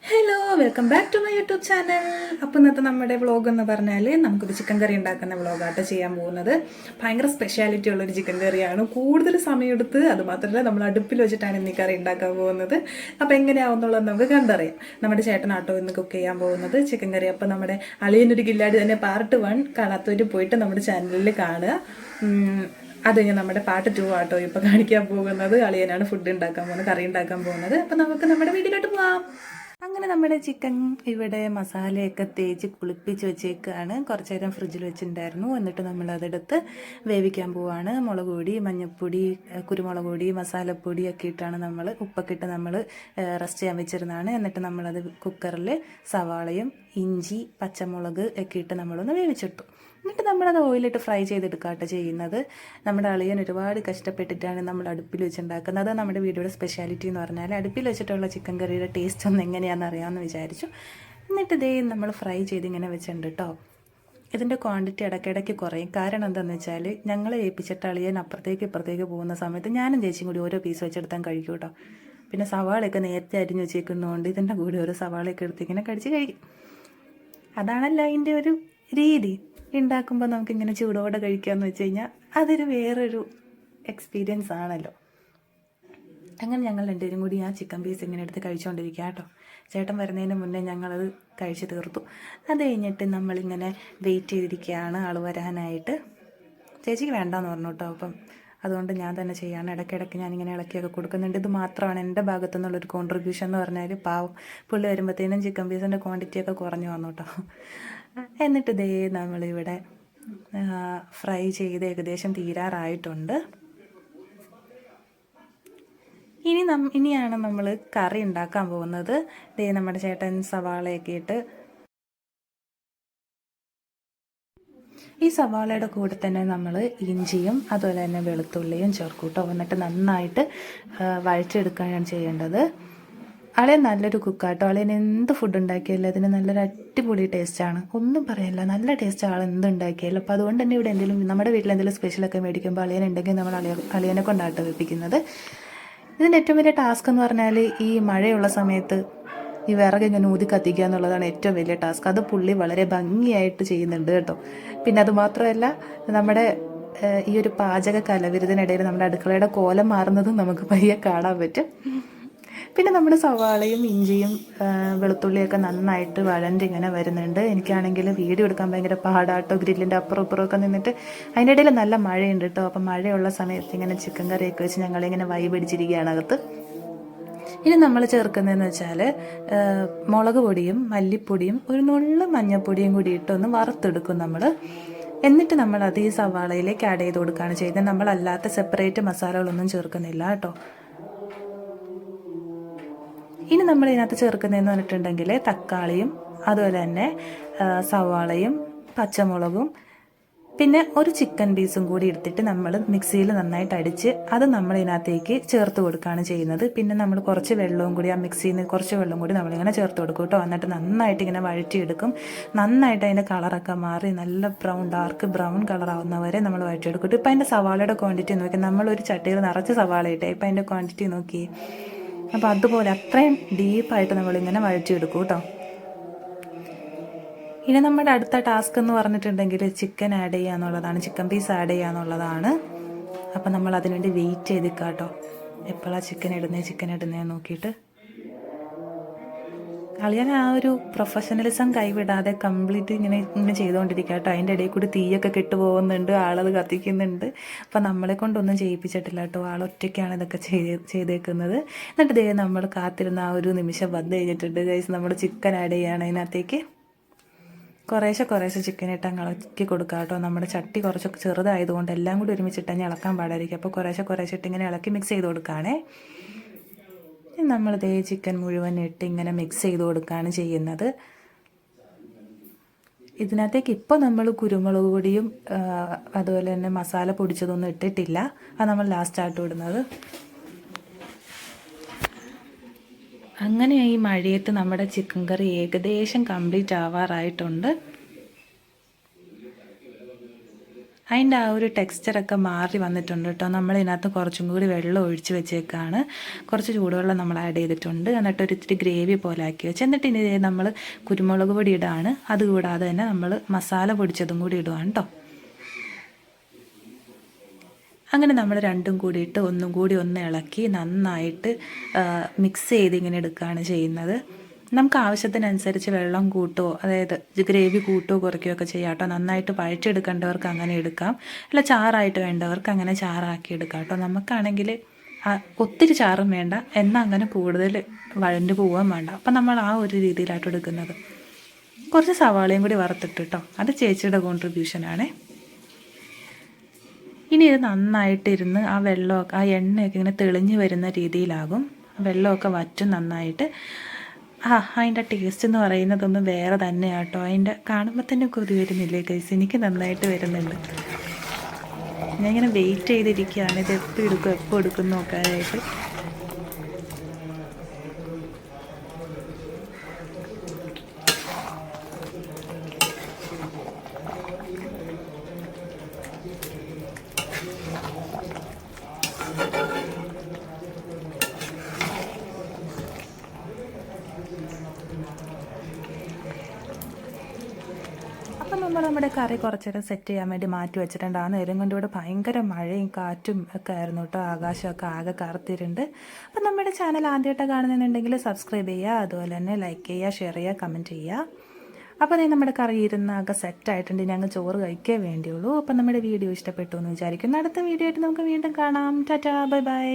Hello welcome back to my YouTube channel. അപ്പോൾ ഇന്നത്തെ നമ്മുടെ വ്ളോഗ് എന്ന് പറഞ്ഞാൽ നമുക്കൊരു ചിക്കൻ കറി ഉണ്ടാക്കുന്ന വ്ളോഗായിട്ട് ചെയ്യാൻ പോകുന്നത്. ഭയങ്കര സ്പെഷ്യാലിറ്റി ഉള്ളൊരു ചിക്കൻ കറിയാണ്. കൂടുതൽ സമയമെടുത്ത് അത് മാത്രമല്ല നമ്മൾ അടുപ്പിൽ വെച്ചിട്ടാണ് ഇന്ന് ഈ കറി ഉണ്ടാക്കാൻ പോകുന്നത്. അപ്പോൾ എങ്ങനെയാവുന്നുള്ളത് നമുക്ക് കണ്ടറിയാം. നമ്മുടെ ചേട്ടനാട്ടോ ഇന്ന് കുക്ക് ചെയ്യാൻ പോകുന്നത് ചിക്കൻ കറി. അപ്പോൾ നമ്മുടെ അളിയനൊരു കില്ലാടി തന്നെ പാർട്ട് 1 കാണാത്തവർ പോയിട്ട് നമ്മുടെ ചാനലിൽ കാണുക. അത് കഴിഞ്ഞ് നമ്മുടെ പാർട്ട് 2 ആട്ടോ ഇപ്പോൾ കാണിക്കാൻ പോകുന്നത്. അളിയനാണ് ഫുഡ് ഉണ്ടാക്കാൻ പോകുന്നത്, കറി ഉണ്ടാക്കാൻ പോകുന്നത്. അപ്പോൾ നമുക്ക് നമ്മുടെ വീട്ടിലോട്ട് പോവാം. അങ്ങനെ നമ്മുടെ ചിക്കൻ ഇവിടെ മസാലയൊക്കെ തേച്ച് കുളിപ്പിച്ച് വെച്ചേക്കാണ്. കുറച്ച് നേരം ഫ്രിഡ്ജിൽ വെച്ചിട്ടുണ്ടായിരുന്നു. എന്നിട്ട് നമ്മൾ അതെടുത്ത് വേവിക്കാൻ പോവാണ്. മുളക് പൊടി, മഞ്ഞൾപ്പൊടി, കുരുമുളക് പൊടി, മസാലപ്പൊടി ഒക്കെ ഇട്ടാണ് നമ്മൾ ഉപ്പൊക്കെ ഇട്ട് നമ്മൾ റെസ്റ്റ് ചെയ്യാൻ വെച്ചിരുന്നതാണ്. എന്നിട്ട് നമ്മളത് കുക്കറിൽ സവാളയും ഇഞ്ചി പച്ചമുളക് ഒക്കെ ഇട്ട് നമ്മളൊന്ന് വേവിച്ചിട്ടു. എന്നിട്ട് നമ്മളത് ഓയിലിട്ട് ഫ്രൈ ചെയ്തെടുക്കാട്ടോ ചെയ്യുന്നത്. നമ്മുടെ അളിയൻ ഒരുപാട് കഷ്ടപ്പെട്ടിട്ടാണ് നമ്മൾ അടുപ്പിൽ വെച്ചുണ്ടാക്കുന്നത്. അത് നമ്മുടെ വീഡിയോയുടെ സ്പെഷ്യാലിറ്റി എന്ന് പറഞ്ഞാൽ അടുപ്പിൽ വെച്ചിട്ടുള്ള ചിക്കൻ കറിയുടെ ടേസ്റ്റ് ഒന്ന് എങ്ങനെയാണെന്ന് അറിയാമെന്ന് വിചാരിച്ചു. എന്നിട്ട് ഇതേ നമ്മൾ ഫ്രൈ ചെയ്ത് ഇങ്ങനെ വെച്ചിട്ടുണ്ട് കേട്ടോ. ഇതിൻ്റെ ക്വാണ്ടിറ്റി ഇടയ്ക്കിടയ്ക്ക് കുറയും. കാരണം എന്താണെന്ന് വെച്ചാൽ ഞങ്ങളെ ഏൽപ്പിച്ചിട്ട് അളിയൻ ഇപ്പുറത്തേക്ക് പോകുന്ന സമയത്ത് ഞാനും ചേച്ചിയും കൂടി ഓരോ പീസ് വെച്ചെടുത്താൽ കഴിക്കും കേട്ടോ. പിന്നെ സവാളയൊക്കെ നേരത്തെ അരിഞ്ഞ് വെച്ചേക്കുന്നതുകൊണ്ട് ഇതിൻ്റെ കൂടെ ഒരു സവാളയൊക്കെ എടുത്ത് ഇങ്ങനെ കടിച്ച് കഴിക്കും. അതാണല്ലോ അതിൻ്റെ ഒരു രീതി. ഉണ്ടാക്കുമ്പോൾ നമുക്കിങ്ങനെ ചൂടോടെ കഴിക്കാമെന്ന് വെച്ച് കഴിഞ്ഞാൽ അതൊരു വേറൊരു എക്സ്പീരിയൻസ് ആണല്ലോ. അങ്ങനെ ഞങ്ങൾ രണ്ടുപേരും കൂടി ആ ചിക്കൻ പീസ് ഇങ്ങനെ എടുത്ത് കഴിച്ചുകൊണ്ടിരിക്കുക കേട്ടോ. ചേട്ടൻ വരുന്നതിന് മുന്നേ ഞങ്ങളത് കഴിച്ച് തീർത്തു. അത് കഴിഞ്ഞിട്ട് നമ്മളിങ്ങനെ വെയിറ്റ് ചെയ്തിരിക്കുകയാണ് ആൾ വരാനായിട്ട്. ചേച്ചിക്ക് വേണ്ടാന്ന് പറഞ്ഞു കേട്ടോ. അപ്പം അതുകൊണ്ട് ഞാൻ തന്നെ ചെയ്യാണ്. ഇടയ്ക്കിടയ്ക്ക് ഞാനിങ്ങനെ ഇളക്കിയൊക്കെ കൊടുക്കുന്നുണ്ട്. ഇത് മാത്രമാണ് എൻ്റെ ഭാഗത്തു നിന്നുള്ളൊരു കോൺട്രിബ്യൂഷൻ എന്ന് പറഞ്ഞാൽ. പാവം പുള്ളി വരുമ്പോഴത്തേനും ചിക്കൻ പീസിൻ്റെ ക്വാണ്ടിറ്റിയൊക്കെ കുറഞ്ഞു വന്നു കേട്ടോ. എന്നിട്ട് ഇതേ നമ്മളിവിടെ ഫ്രൈ ചെയ്ത് ഏകദേശം തീരാറായിട്ടുണ്ട്. ഇനിയാണ് നമ്മൾ കറി ഉണ്ടാക്കാൻ പോകുന്നത്. ദേ നമ്മുടെ ചേട്ടൻ സവാളയൊക്കെ ഇട്ട് ഈ സവാളയുടെ കൂടെ തന്നെ നമ്മൾ ഇഞ്ചിയും അതുപോലെ തന്നെ വെളുത്തുള്ളിയും ചേർക്കും കേട്ടോ. എന്നിട്ട് നന്നായിട്ട് വഴച്ചെടുക്കുകയാണ് ചെയ്യേണ്ടത്. അളിയൻ നല്ലൊരു കുക്കാട്ടോ. അളിയൻ എന്ത് ഫുഡ് ഉണ്ടാക്കിയാലും അതിന് നല്ലൊരു അടിപൊളി ടേസ്റ്റാണ്. ഒന്നും പറയില്ല, നല്ല ടേസ്റ്റ് ആൾ എന്തുണ്ടാക്കിയാലും. അപ്പോൾ അതുകൊണ്ട് തന്നെ ഇവിടെ എന്തെങ്കിലും നമ്മുടെ വീട്ടിൽ എന്തെങ്കിലും സ്പെഷ്യലൊക്കെ മേടിക്കുമ്പോൾ അളിയൻ ഉണ്ടെങ്കിൽ നമ്മൾ അളിയനെ കൊണ്ടാട്ടോ വെപ്പിക്കുന്നത്. ഇതിൻ്റെ ഏറ്റവും വലിയ ടാസ്ക് എന്ന് പറഞ്ഞാൽ ഈ മഴയുള്ള സമയത്ത് ഈ വിറക് ഇങ്ങനെ ഊതി കത്തിക്കുക എന്നുള്ളതാണ് ഏറ്റവും വലിയ ടാസ്ക്. അത് പുള്ളി വളരെ ഭംഗിയായിട്ട് ചെയ്യുന്നുണ്ട് കേട്ടോ. പിന്നെ അത് മാത്രമല്ല നമ്മുടെ ഈ ഒരു പാചക കലവിരുതിനിടയിൽ നമ്മുടെ അടുക്കളയുടെ കോലം മാറുന്നതും നമുക്ക് പയ്യെ കാണാൻ പറ്റും. പിന്നെ നമ്മുടെ സവാളയും ഇഞ്ചിയും വെളുത്തുള്ളിയൊക്കെ നന്നായിട്ട് വഴണ്ടിങ്ങനെ വരുന്നുണ്ട്. എനിക്കാണെങ്കിൽ വീഡിയോ എടുക്കാൻ ഭയങ്കര പാടാട്ടോ. ഗ്രില്ലിൻ്റെ അപ്പുറം ഇപ്പുറമൊക്കെ നിന്നിട്ട് അതിൻ്റെ ഇടയിൽ നല്ല മഴയുണ്ട് കേട്ടോ. അപ്പം മഴയുള്ള സമയത്ത് ഇങ്ങനെ ചിക്കൻ കറിയൊക്കെ വെച്ച് ഞങ്ങളിങ്ങനെ വൈബടിച്ചിരിക്കുകയാണ് അകത്ത്. ഇനി നമ്മൾ ചേർക്കുന്നതെന്ന് വെച്ചാൽ മുളക് പൊടിയും മല്ലിപ്പൊടിയും ഒരു നുള്ളു മഞ്ഞൾപ്പൊടിയും കൂടി ഇട്ടൊന്ന് വറുത്തെടുക്കും നമ്മൾ. എന്നിട്ട് നമ്മൾ അത് ഈ സവാളയിലേക്ക് ആഡ് ചെയ്ത് കൊടുക്കുകയാണ് ചെയ്യുന്നത്. നമ്മളല്ലാത്ത സെപ്പറേറ്റ് മസാലകളൊന്നും ചേർക്കുന്നില്ല കേട്ടോ. ഇനി നമ്മൾ ഇതിനകത്ത് ചേർക്കുന്നതെന്ന് പറഞ്ഞിട്ടുണ്ടെങ്കിൽ തക്കാളിയും അതുപോലെ തന്നെ സവാളയും പച്ചമുളകും പിന്നെ ഒരു ചിക്കൻ പീസും കൂടി എടുത്തിട്ട് നമ്മൾ മിക്സിയിൽ നന്നായിട്ട് അടിച്ച് അത് നമ്മൾ ഇതിനകത്തേക്ക് ചേർത്ത് കൊടുക്കുകയാണ് ചെയ്യുന്നത്. പിന്നെ നമ്മൾ കുറച്ച് വെള്ളവും കൂടി ആ മിക്സിയിൽ നിന്ന് കുറച്ച് വെള്ളം കൂടി നമ്മളിങ്ങനെ ചേർത്ത് കൊടുക്കും കേട്ടോ. എന്നിട്ട് നന്നായിട്ട് ഇങ്ങനെ വഴറ്റിയെടുക്കും. നന്നായിട്ട് അതിൻ്റെ കളറൊക്കെ മാറി നല്ല ഡാർക്ക് ബ്രൗൺ കളറാവുന്നവരെ നമ്മൾ വഴറ്റിയെടുക്കും. ഇപ്പം അതിൻ്റെ സവാളയുടെ ക്വാണ്ടിറ്റി നോക്കി, നമ്മളൊരു ചട്ടിയിൽ നിറച്ച് സവാള ഇട്ടേ. ഇപ്പം അതിൻ്റെ ക്വാണ്ടിറ്റി നോക്കി. അപ്പോൾ അതുപോലെ അത്രയും ഡീപ്പായിട്ട് നമ്മളിങ്ങനെ വഴറ്റിയെടുക്കും കേട്ടോ. ഇനി നമ്മുടെ അടുത്ത ടാസ്ക് എന്ന് പറഞ്ഞിട്ടുണ്ടെങ്കിൽ ചിക്കൻ ആഡ് ചെയ്യുക എന്നുള്ളതാണ്, ചിക്കൻ പീസ് ആഡ് ചെയ്യുക എന്നുള്ളതാണ്. അപ്പം നമ്മൾ അതിനുവേണ്ടി വെയിറ്റ് ചെയ്തിരിക്കുക കേട്ടോ. എപ്പോഴാണ് ചിക്കൻ ഇടുന്നേ നോക്കിയിട്ട്. അളിയൻ ആ ഒരു പ്രൊഫഷണലിസം കൈവിടാതെ കംപ്ലീറ്റ് ഇങ്ങനെ ചെയ്തുകൊണ്ടിരിക്കുക കേട്ടോ. അതിൻ്റെ ഇടയിൽ കൂടി തീയൊക്കെ കെട്ടുപോകുന്നുണ്ട്, ആളത് കത്തിക്കുന്നുണ്ട്. അപ്പം നമ്മളെ കൊണ്ടൊന്നും ചെയ്യിപ്പിച്ചിട്ടില്ല കേട്ടോ. ആളൊറ്റയ്ക്കാണ് ഇതൊക്കെ ചെയ്തേക്കുന്നത്. എന്നിട്ട് ദേ നമ്മൾ കാത്തിരുന്ന ആ ഒരു നിമിഷം വന്നു കഴിഞ്ഞിട്ടുണ്ട് ഗൈസ്. നമ്മൾ ചിക്കൻ ആഡ് ചെയ്യുകയാണ് അതിനകത്തേക്ക്. കുറേശ്ശെ ചിക്കൻ ഇട്ട് അങ്ങ് ഇളക്കി കൊടുക്കുക കേട്ടോ. നമ്മുടെ ചട്ടി കുറച്ചൊക്കെ ചെറുതായതുകൊണ്ട് എല്ലാം കൂടി ഒരുമിച്ചിട്ട് ഇളക്കാൻ പാടായിരിക്കും. അപ്പോൾ കുറേശ്ശെ ഇട്ട് ഇങ്ങനെ ഇളക്കി മിക്സ് ചെയ്ത് കൊടുക്കുകയാണേ. നമ്മളിതേ ചിക്കൻ മുഴുവൻ ഇട്ട് ഇങ്ങനെ മിക്സ് ചെയ്ത് കൊടുക്കുകയാണ് ചെയ്യുന്നത്. ഇതിനകത്തേക്ക് ഇപ്പോൾ നമ്മൾ കുരുമുളക് പൊടിയും അതുപോലെ തന്നെ മസാല പൊടിച്ചതൊന്നും ഇട്ടിട്ടില്ല. അത് നമ്മൾ ലാസ്റ്റായിട്ട് ഇടുന്നത്. അങ്ങനെ ഈ മഴയത്ത് നമ്മുടെ ചിക്കൻ കറി ഏകദേശം കംപ്ലീറ്റ് ആവാറായിട്ടുണ്ട്. അതിൻ്റെ ആ ഒരു ടെക്സ്ചറൊക്കെ മാറി വന്നിട്ടുണ്ട് കേട്ടോ. നമ്മൾ ഇതിനകത്ത് കുറച്ചും കൂടി വെള്ളം ഒഴിച്ച് വെച്ചേക്കാണ്. കുറച്ച് ചൂടുവെള്ളം നമ്മൾ ആഡ് ചെയ്തിട്ടുണ്ട്. എന്നിട്ട് ഒരു ഇത്തിരി ഗ്രേവി പോലെ ആക്കി വെച്ച് എന്നിട്ട് ഇനി നമ്മൾ കുരുമുളക് പൊടി ഇടാണ്. അതുകൂടാതെ തന്നെ നമ്മൾ മസാല പൊടിച്ചതും കൂടി ഇടുവാണ് കേട്ടോ. അങ്ങനെ നമ്മൾ രണ്ടും കൂടിയിട്ട് ഒന്നും കൂടി ഒന്ന് ഇളക്കി നന്നായിട്ട് മിക്സ് ചെയ്ത് ഇങ്ങനെ എടുക്കുകയാണ് ചെയ്യുന്നത്. നമുക്ക് ആവശ്യത്തിനനുസരിച്ച് വെള്ളം കൂട്ടുകയോ അതായത് ഗ്രേവി കൂട്ടുകയോ കുറയ്ക്കുകയോ ഒക്കെ ചെയ്യാം കേട്ടോ. നന്നായിട്ട് വഴറ്റിയെടുക്കേണ്ടവർക്ക് അങ്ങനെ എടുക്കാം, അല്ല ചാറായിട്ട് വേണ്ടവർക്ക് അങ്ങനെ ചാറാക്കി എടുക്കാം കേട്ടോ. നമുക്കാണെങ്കിൽ ഒത്തിരി ചാറും വേണ്ട, എന്നാൽ അങ്ങനെ കൂടുതൽ വഴണ്ട് പോവാൻ വേണ്ട. അപ്പം നമ്മൾ ആ ഒരു രീതിയിലായിട്ട് എടുക്കുന്നത്. കുറച്ച് സവാളയും കൂടി വറുത്തിട്ട് കേട്ടോ, അത് ചേച്ചിയുടെ കോൺട്രിബ്യൂഷനാണേ. ഇനി ഇത് നന്നായിട്ടിരുന്ന് ആ വെള്ളമൊക്കെ ആ എണ്ണയൊക്കെ ഇങ്ങനെ തെളിഞ്ഞ് വരുന്ന രീതിയിലാകും. വെള്ളമൊക്കെ വറ്റും നന്നായിട്ട്. അതിൻ്റെ ടേസ്റ്റ് എന്ന് പറയുന്നതൊന്നും വേറെ തന്നെയാണ് കേട്ടോ. അതിൻ്റെ കാണുമ്പോൾ തന്നെ കൊതി വരുന്നില്ലേ ഗൈസ്? എനിക്ക് നന്നായിട്ട് വരുന്നുണ്ട്. ഞാൻ ഇങ്ങനെ വെയിറ്റ് ചെയ്തിരിക്കുകയാണ് ഇത് എപ്പോൾ എടുക്കും നോക്കാനായിട്ട്. അപ്പം നമ്മുടെ കറി കുറച്ച് നേരം സെറ്റ് ചെയ്യാൻ വേണ്ടി മാറ്റി വെച്ചിട്ടുണ്ട്. ആ നേരം കൊണ്ട് ഇവിടെ ഭയങ്കര മഴയും കാറ്റും ഒക്കെ ആയിരുന്നു കേട്ടോ. ആകാശമൊക്കെ ആകെ കറുത്തിട്ടുണ്ട്. അപ്പം നമ്മുടെ ചാനൽ ആദ്യമായിട്ട് കാണുന്നുണ്ടെങ്കിൽ സബ്സ്ക്രൈബ് ചെയ്യുക, അതുപോലെ തന്നെ ലൈക്ക് ചെയ്യുക, ഷെയർ ചെയ്യുക, കമൻറ്റ് ചെയ്യുക. അപ്പോൾ നമ്മുടെ കറി ഇരുന്ന് ആകെ സെറ്റായിട്ടുണ്ട്. ഞങ്ങൾ ചോറ് കഴിക്കേ വേണ്ടിയുള്ളൂ. അപ്പം നമ്മുടെ വീഡിയോ ഇഷ്ടപ്പെട്ടു എന്ന് വിചാരിക്കുന്നു. അടുത്ത വീഡിയോ ആയിട്ട് നമുക്ക് വീണ്ടും കാണാം. Tata, bye bye.